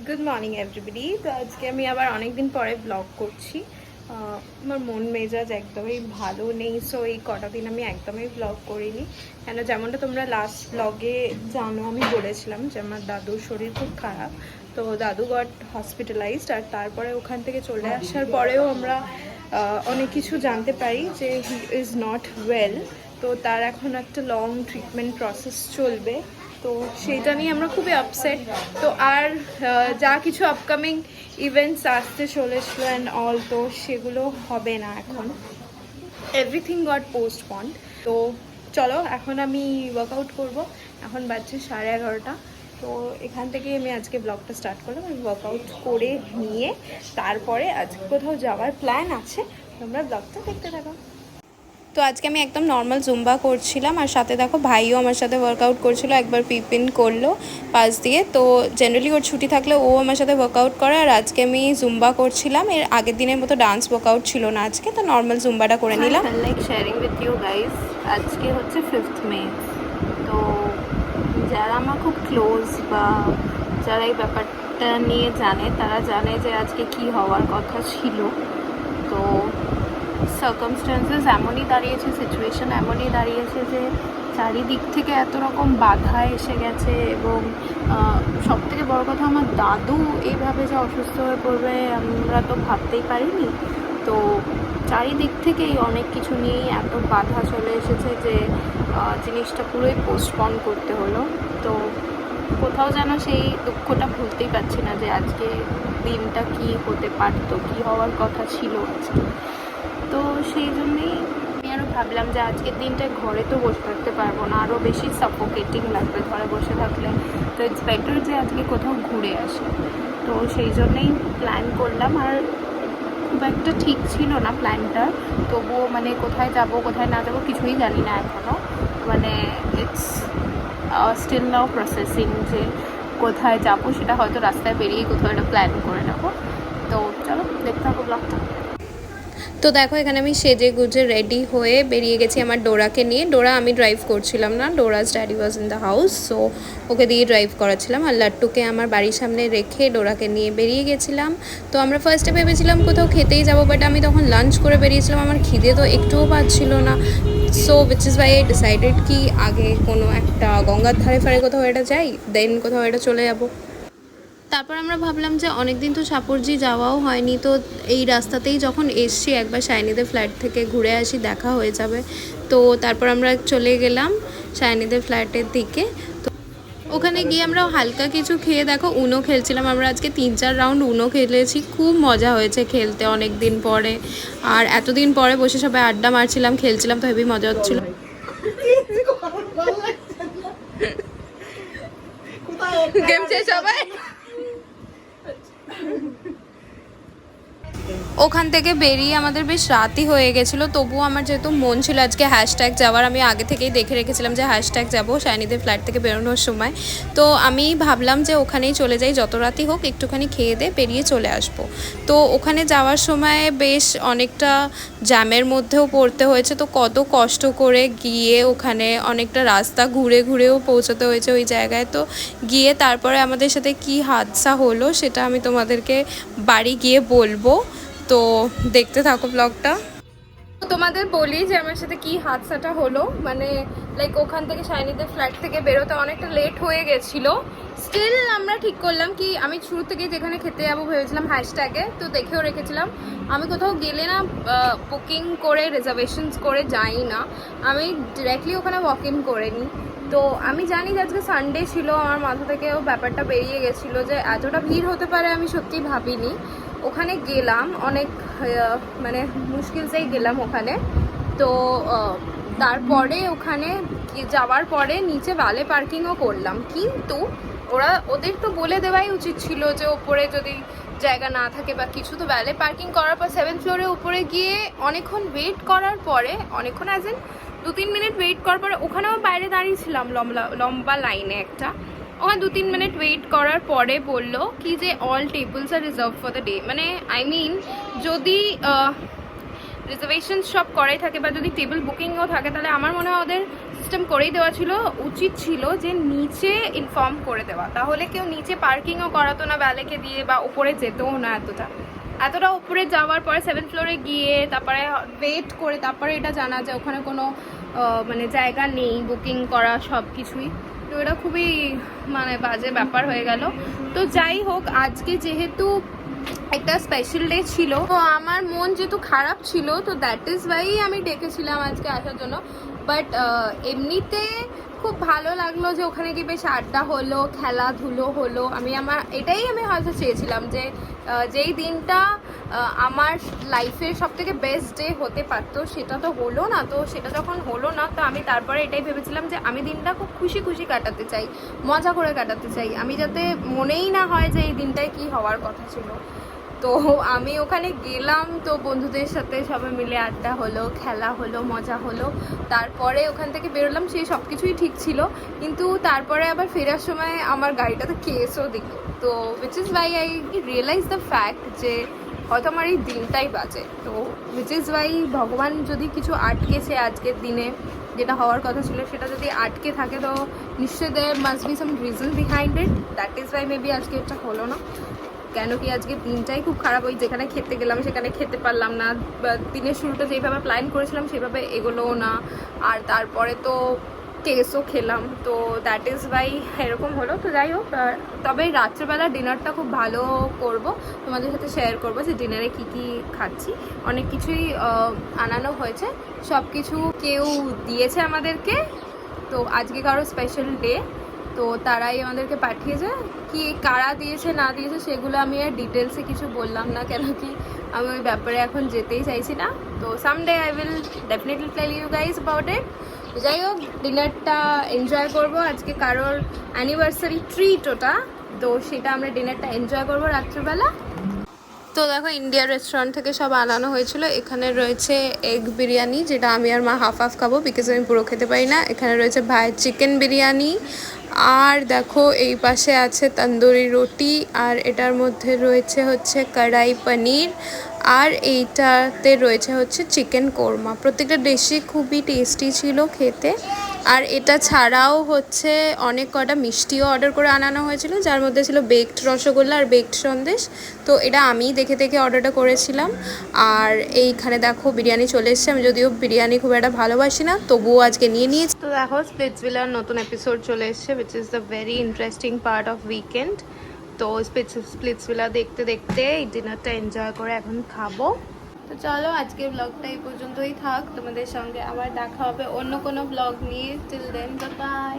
Good morning everybody. তো আজকে আমি আবার অনেকদিন পরে ব্লগ করছি। আমার মন মেজাজ একদমই ভালো নেই, সো এই কটা দিন আমি একদমই ব্লগ করিনি। কেন, যেমনটা তোমরা লাস্ট ব্লগে জানো, আমি বলেছিলাম যে আমার দাদুর শরীর খুব খারাপ। তো দাদু গট হসপিটালাইজড, আর তারপরে ওখান থেকে চলে আসার পরেও আমরা অনেক কিছু জানতে পারি যে হি ইজ নট ওয়েল। তো তার এখন একটা লং ট্রিটমেন্ট প্রসেস চলবে, তো সেটা নিয়ে আমরা খুবই আপসেট। তো আর যা কিছু আপকামিং ইভেন্টস আসতে চলেছিল অ্যান্ড অল, তো সেগুলো হবে না এখন, এভরিথিং গট পোস্টপন্ড। তো চলো এখন আমি ওয়ার্কআউট করব। এখন বাজছে 11:30। তো এখান থেকে আমি আজকে ব্লগটা স্টার্ট করলাম। আমি ওয়ার্কআউট করে নিয়ে তারপরে আজকে কোথাও যাওয়ার প্ল্যান আছে, তোমরা ব্লগটা দেখতে থাকো। তো আজকে আমি একদম নর্মাল জুম্বা করছিলাম, আর সাথে দেখো ভাইও আমার সাথে ওয়ার্কআউট করছিল, একবার পিপিন করলো পাশ দিয়ে। তো জেনারেলি ওর ছুটি থাকলে ও আমার সাথে ওয়ার্কআউট করে, আর আজকে আমি জুম্বা করছিলাম। এর আগের দিনের মতো ডান্স ওয়ার্কআউট ছিল না আজকে, তো নর্মাল জুম্বাটা করে নিলাম। Like sharing with you guys, আজকে হচ্ছে 5th মে। তো যারা আমার খুব ক্লোজ বা যারা এই ব্যাপারটা নিয়ে জানে, তারা জানে যে আজকে কি হওয়ার কথা ছিল। তো সার্কামস্ট্যান্সেস এমনই দাঁড়িয়েছে, সিচুয়েশন এমনই দাঁড়িয়েছে যে চারিদিক থেকে এত রকম বাধা এসে গেছে, এবং সবথেকে বড় কথা, আমার দাদু এইভাবে যে অসুস্থ হয়ে পড়বে আমরা তো ভাবতেই পারিনি। তো চারিদিক থেকেই অনেক কিছু নিয়েই এত বাধা চলে এসেছে যে জিনিসটা পুরোই পোস্টপন করতে হলো। তো কোথাও যেন সেই দুঃখটা ভুলতেই পারছি না যে আজকে দিনটা কি হতে পারতো, কি হওয়ার কথা ছিল আজকে। তো সেই জন্যেই আমি আরও ভাবলাম যে আজকের দিনটা ঘরে তো বসে থাকতে পারবো না, আরও বেশি সাফোকেটিং লাগবে ঘরে বসে থাকলে। তো ইটস বেটার যে আজকে কোথাও ঘুরে আসি। তো সেই জন্যেই প্ল্যান করলাম, আর খুব একটা ঠিক ছিল না প্ল্যানটা, তবুও মানে কোথায় যাব কোথায় না যাব কিছুই জানি না এখনও। মানে ইটস স্টিল নাও প্রসেসিং যে কোথায় যাব, সেটা হয়তো রাস্তায় বেরিয়ে কোথাও একটা প্ল্যান করে নেবো। তো চলো দেখতে থাকো ব্লগটা। তো দেখো এখানে আমি সেজে গুজে রেডি হয়ে বেরিয়ে গেছি আমার ডোরাকে নিয়ে। ডোরা আমি ড্রাইভ করছিলাম না, ডোরাজ daddy was in the house, so ওকে দিয়ে ড্রাইভ করাচ্ছিলাম। আর লাট্টুকে আমার বাড়ির সামনে রেখে ডোরাকে নিয়ে বেরিয়ে গেছিলাম। তো আমরা ফার্স্টে ভেবেছিলাম কোথাও খেতেই যাবো, বাট আমি তখন লাঞ্চ করে বেরিয়েছিলাম, আমার খিদে তো একটুও পাচ্ছিল না। So which is why I decided কি আগে কোনো একটা গঙ্গার ধারে ফারে কোথাও এটা যাই, দেন কোথাও এটা চলে যাবো। তারপর আমরা ভাবলাম যে অনেক দিন তো সাপুরজি যাওয়াও হয়নি, তো এই রাস্তাতেই যখন এসছি একবার শাইনিদের ফ্ল্যাট থেকে ঘুরে আসি, দেখা হয়ে যাবে। তো তারপর আমরা চলে গেলাম শাইনিদের ফ্ল্যাটের দিকে। তো ওখানে গিয়ে আমরা হালকা কিছু খেয়ে দেখো উনো খেলছিলাম। আমরা আজকে 3-4 রাউন্ড উনো খেলেছি, খুব মজা হয়েছে খেলতে অনেক দিন পরে। আর এতদিন পরে বসে সবাই আড্ডা মারছিলাম, খেলছিলাম, তো হেবি মজা হচ্ছিল। গেম শেষ সবাই ওখান থেকে বেরিয়ে আমাদের বেশ রাতই হয়ে গেছিলো। তবুও আমার যেহেতু মন ছিল আজকে হ্যাশট্যাগ যাওয়ার, আমি আগে থেকেই দেখে রেখেছিলাম যে হ্যাশট্যাগ যাবো শাইনিদের ফ্ল্যাট থেকে বেরোনোর সময়। তো আমি ভাবলাম যে ওখানেই চলে যাই, যত রাতই হোক একটুখানি খেয়ে দিয়ে বেরিয়ে চলে আসবো। তো ওখানে যাওয়ার সময় বেশ অনেকটা জ্যামের মধ্যেও পড়তে হয়েছে। তো কত কষ্ট করে গিয়ে ওখানে অনেকটা রাস্তা ঘুরে ঘুরেও পৌঁছতে হয়েছে ওই জায়গায়। তো গিয়ে তারপরে আমাদের সাথে কি হাদসা হলো সেটা আমি তোমাদেরকে বাড়ি গিয়ে বলবো। তো দেখতে থাকো ব্লগটা। তোমাদের বলি যে আমার সাথে কি হাদসাটা হলো। মানে লাইক ওখান থেকে শাইনিদের ফ্ল্যাট থেকে বেরোতে অনেকটা লেট হয়ে গেছিলো। স্টিল আমরা ঠিক করলাম কি, আমি শুরু থেকে যেখানে খেতে যাবো ভেবেছিলাম হ্যাশট্যাগে, তো দেখেও রেখেছিলাম। আমি কোথাও গেলে না বুকিং করে রিজার্ভেশনস করে যাই না, আমি ডিরেক্টলি ওখানে ওয়াক ইন করে নিই। তো আমি জানি যে আজকে সানডে ছিল, আমার মাথা থেকেও ব্যাপারটা বেরিয়ে গেছিলো যে এতটা ভিড় হতে পারে আমি সত্যি ভাবিনি। ওখানে গেলাম অনেক মানে মুশকিলসেই গেলাম ওখানে। তো তারপরে ওখানে যাওয়ার পরে নিচে ভ্যালে পার্কিংও করলাম, কিন্তু ওদের তো বলে দেওয়াই উচিত ছিল যে ওপরে যদি জায়গা না থাকে বা কিছু। তো ভ্যালে পার্কিং করার পর 7th ফ্লোরে উপরে গিয়ে অনেকক্ষণ ওয়েট করার পরে, অনেকক্ষণ অ্যাজ ইন 2-3 মিনিট ওয়েট করার পরে, ওখানেও বাইরে দাঁড়িয়েছিলাম লম্বা লাইনে একটা। ওখানে 2-3 মিনিট ওয়েট করার পরে বললো কি যে all tables are reserved for the day. মানে আই মিন যদি রিজার্ভেশন সব করাই থাকে বা যদি টেবিল বুকিংও থাকে, তাহলে আমার মনে হয় ওদের সিস্টেম করেই দেওয়া ছিল, উচিত ছিল যে নিচে ইনফর্ম করে দেওয়া, তাহলে কেউ নিচে পার্কিংও করাতো না ভ্যালেকে দিয়ে, বা উপরে যেতেও না এতটা উপরে যাওয়ার পরে 7th ফ্লোরে গিয়ে তারপরে ওয়েট করে তারপরে এটা জানা যায় ওখানে কোনো মানে জায়গা নেই বুকিং করা সব কিছুই। তো এটা খুবই মানে বাজে ব্যাপার হয়ে গেল। তো যাই হোক, আজকে যেহেতু একটা স্পেশাল ডে ছিল, তো আমার মন যেহেতু খারাপ ছিল, তো দ্যাট ইজ ওয়াই আমি ডেকেছিলাম আজকে আসার জন্য। বাট এমনিতে খুব ভালো লাগলো যে ওখানে গিয়ে বেশ আড্ডা হলো, খেলাধুলো হলো। এটাই আমি হয়তো চেয়েছিলাম যে যেই দিনটা আমার লাইফের সবথেকে বেস্ট ডে হতে পারতো সেটা তো হলো না। তো সেটা যখন হলো না, তো আমি তারপরে এটাই ভেবেছিলাম যে আমি দিনটা খুব খুশি খুশি কাটাতে চাই, মজা করে কাটাতে চাই, আমি যাতে মনেই না হয় যে এই দিনটায় কি হওয়ার কথা ছিল। তো আমি ওখানে গেলাম, তো বন্ধুদের সাথে সবাই মিলে আড্ডা হলো, খেলা হলো, মজা হলো। তারপরে ওখান থেকে বেরোলাম, সেই সব কিছুই ঠিক ছিল, কিন্তু তারপরে আবার ফেরার সময় আমার গাড়িটাতে কেসও দিল। তো which is why I realise the fact যে হয়তো আমার এই দিনটাই বাজে। তো উইচ ইজ ওয়াই ভগবান যদি কিছু আটকেছে আজকের দিনে, যেটা হওয়ার কথা ছিল সেটা যদি আটকে থাকে, তো নিশ্চয়ই there must be some reason behind it. That is why maybe আজকে এটা হলো না। কেন কি আজকে দিনটাই খুব খারাপ, ওই যেখানে খেতে গেলাম সেখানে খেতে পারলাম না, দিনের শুরুটা যেভাবে প্ল্যান করেছিলাম সেভাবে এগোলোও না, আর তারপরে তো কেসও খেলাম। তো দ্যাট ইজ ওয়াই এরকম হলো। তো যাই হোক, তবে রাত্রেবেলা ডিনারটা খুব ভালো করব, তোমাদের সাথে শেয়ার করবো যে ডিনারে কী কী খাচ্ছি। অনেক কিছুই আনানো হয়েছে, সব কিছু কেউ দিয়েছে আমাদেরকে। তো আজকে কারো স্পেশাল ডে, তো তারাই আমাদেরকে পাঠিয়েছে। কি কারা দিয়েছে না দিয়েছে সেগুলো আমি আর ডিটেলসে কিছু বললাম না, কেন কি আমি ওই ব্যাপারে এখন যেতেই চাইছি না। তো someday I will definitely tell you guys about it. যাই হোক, ডিনারটা এনজয় করবো, আজকে কারোর অ্যানিভার্সারি ট্রিট ওটা, তো সেটা আমরা ডিনারটা এনজয় করবো রাত্রিবেলা। তো দেখো, ইন্ডিয়া রেস্টুরেন্ট থেকে সব আনানো হয়েছিল। এখানে রয়েছে এগ বিরিয়ানি, যেটা আমি আর মা হাফ হাফ খাবো, বিকজ আমি পুরো খেতে পারি না। এখানে রয়েছে ভাইয়ের চিকেন বিরিয়ানি, আর দেখো এই পাশে আছে তন্দুরি রুটি, আর এটার মধ্যে রয়েছে হচ্ছে কড়াই পনির, আর এইটাতে রয়েছে হচ্ছে চিকেন কোরমা। প্রত্যেকটা ডিশই খুবই টেস্টি ছিল খেতে। আর এটা ছাড়াও হচ্ছে অনেক কটা মিষ্টিও অর্ডার করে আনানো হয়েছিল, যার মধ্যে ছিল বেকড রসগোল্লা আর বেকড সন্দেশ। তো এটা আমি দেখে দেখে অর্ডারটা করেছিলাম। আর এইখানে দেখো বিরিয়ানি চলে এসেছে। আমি যদিও বিরিয়ানি খুব একটা ভালোবাসি না, তবুও আজকে নিয়ে নিয়েছি। তো দেখো, স্প্লিটসভিলার নতুন এপিসোড চলে এসেছে, which is the very interesting part of weekend. তো স্প্লিটসভিলা দেখতে দেখতে এই ডিনারটা এনজয় করে এখন খাবো। তো চলো, আজকের ব্লগটা এই পর্যন্তই থাক। তোমাদের সঙ্গে আবার দেখা হবে অন্য কোনো ব্লগ নিয়ে। Till then, by.